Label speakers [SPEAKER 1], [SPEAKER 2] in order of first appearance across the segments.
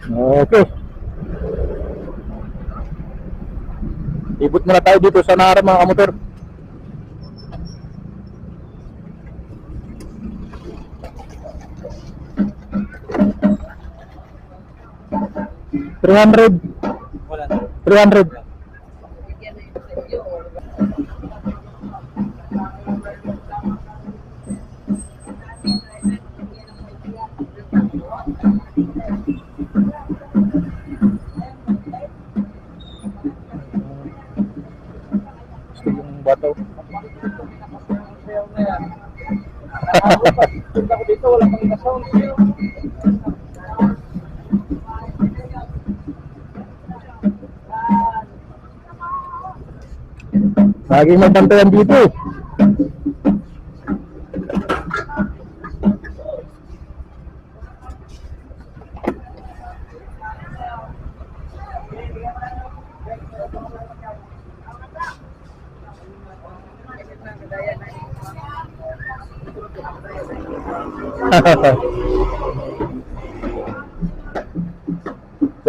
[SPEAKER 1] Okay. Ibot muna tayo dito sa Nara mga kamotor. $300. 300. Gusto yung bato.
[SPEAKER 2] Ako dito, wala pang inasaw.
[SPEAKER 1] Laging magbantayan dito eh.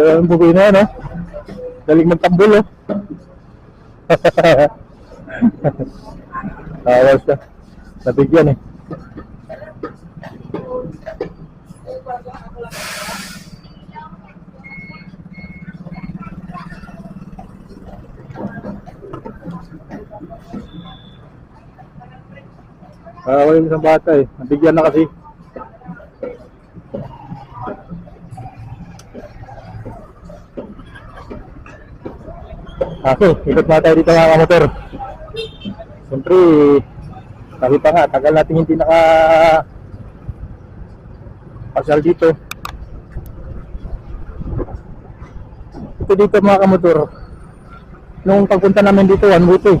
[SPEAKER 1] So, ang bubuin na yan, no? Daling magtambol, oh. Awas na. Nabigyan, eh. Wala yung isang bata, eh. Nabigyan na kasi. Okay, ikot na tayo dito mga kamotor. Siyempre, sabi pa nga, tagal natin hindi pasyal dito. Ito dito mga kamotor, nung pagpunta namin dito, one way ito eh.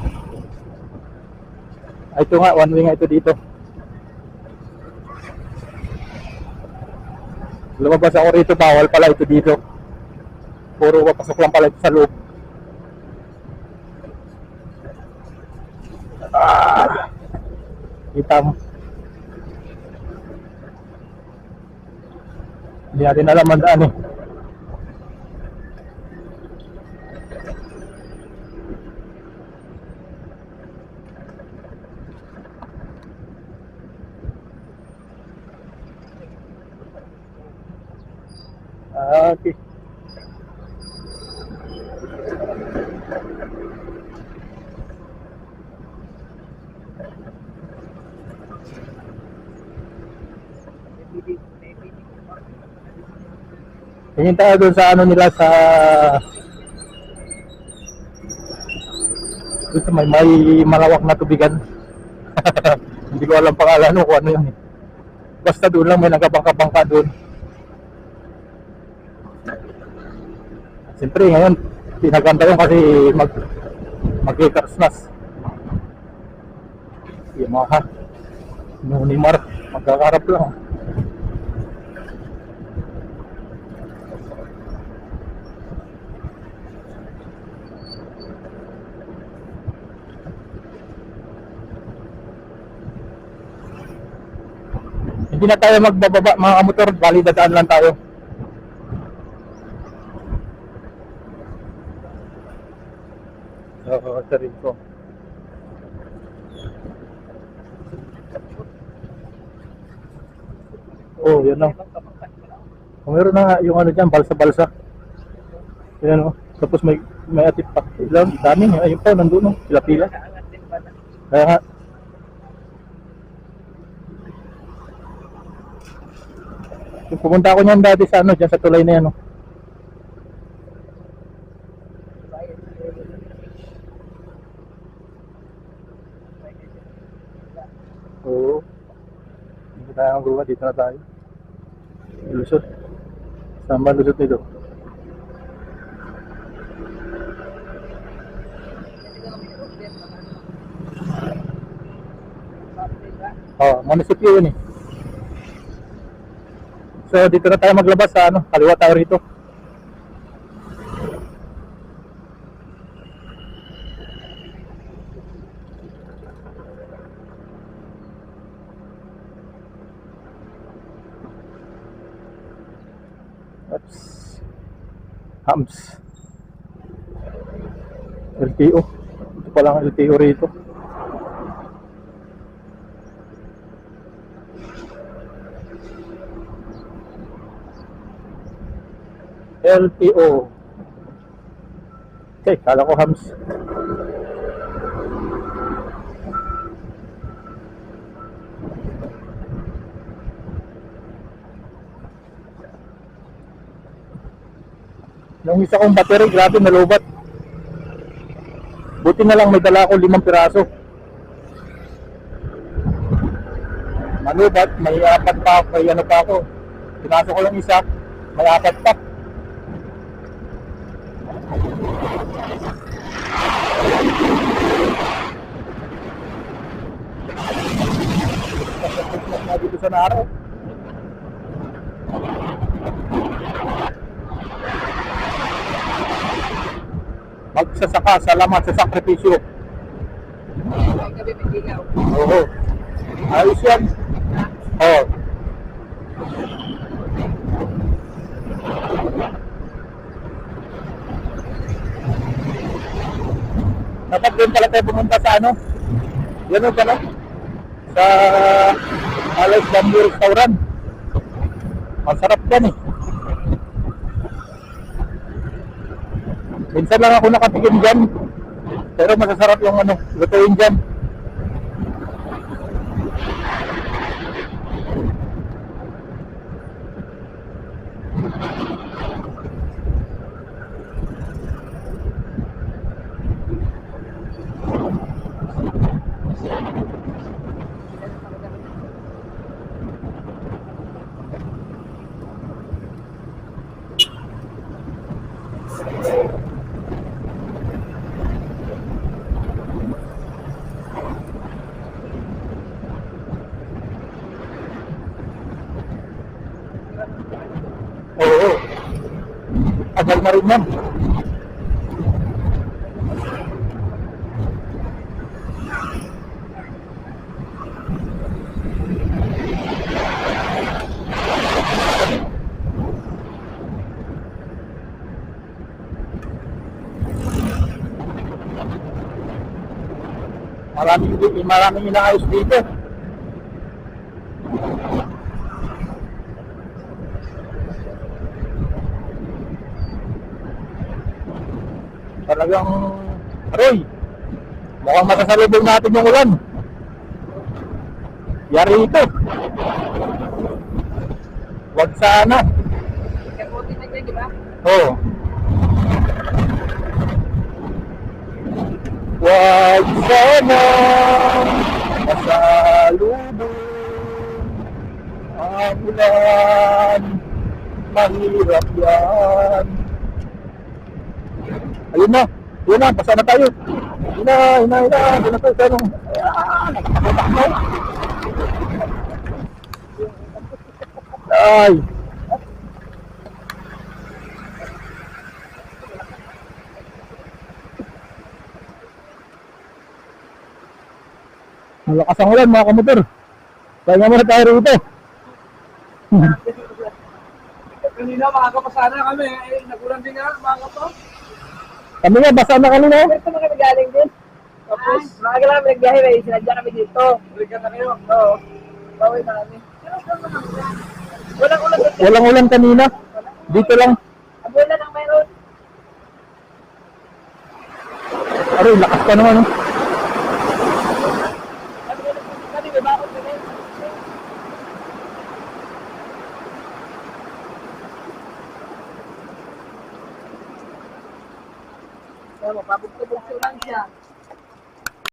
[SPEAKER 1] Ito nga, one way nga ito dito. Lumabas ako rito, bawal pala ito dito. Puro papasok lang pala ito sa loob. Kita mo. Hindi natin alam ang daan eh. Okay. Tingin tayo doon sa ano nila sa doon sa may malawak na tubigan. Hindi ko alam pangalan kung ano yun eh. Basta doon lang may nagkabangka-bangka doon. Siyempre ngayon pinaganda yun kasi mag-Christmas. Yamaha, Nunimar, magkakarap lang. Hindi na tayo magbababa mga kamotor, bali dadaan lang tayo. So, sarin ko. Oh, yan lang. Oh, meron na nga yung ano dyan, balsa-balsa. Yan o. Tapos may atip pa. Ilang, dami. Ayun pa, nandun o. Pila-pila. Kaya nga. Pumunta ako niyan dati sa ano, dyan sa tulay na yan o. Oo. Hindi tayo ang guwa, dito na tayo. Lusot. Saan ba lusot nito? Munisipyo yun eh. So dito na tayo maglabas sa ano, kaliwa tayo rito. Oops. Hams. LTO. Ito pa lang LTO rito. LTO. Okay, kala ko Hams. Yung isa kong battery, grabe nalubat. Buti na lang may dala ako 5 piraso. Nalubat, may 4 pa, may ano pa ako. Pinasok ko lang isa, may 4 pa. Dito sa Naro. Magsasaka, salamat sa sakripisyo. Oo. Ayos yan. Oo. Dapat din pala tayo pumunta sa ano? Yan o pala? Sa Alex Bamboo Restaurant. Masarap yan eh. Minsan lang ako nakatikim dyan. Pero masasarap yung ano, lutuin dyan. Oo. Tagal na rin yan. Maraming inaayos dito. Talagang, aroy, mukhang masasalubong natin yung ulan. Yari ito. Wag sana.
[SPEAKER 2] Kamuti na dyan, di ba?
[SPEAKER 1] Oo. Wag sana masalubong ang ulan. Mahirap yan. Ayun na, basa na tayo. Ayun na tayo sa ano. Ayan, nagpapatakbo. Ay. Malakas ang ulan mga kamotor. Kaya muna tayo rito.
[SPEAKER 2] Kanina, makakapasana kami. Eh, nagulan din nga, makakapa.
[SPEAKER 1] Kami nga, basa na kanina.
[SPEAKER 2] Ito mga kami galing din. Tapos, maaga lang kami nagbiyahe, may sinadya kami dito. Balikan na kayo. Oo. Bawi na kami. Walang ulan dito.
[SPEAKER 1] Walang ulan kanina. Dito lang.
[SPEAKER 2] Abulan lang mayroon.
[SPEAKER 1] Aroy, lakas pa naman.
[SPEAKER 2] Kami may bakot kami. Kaya mapapagpapagpag lang siya.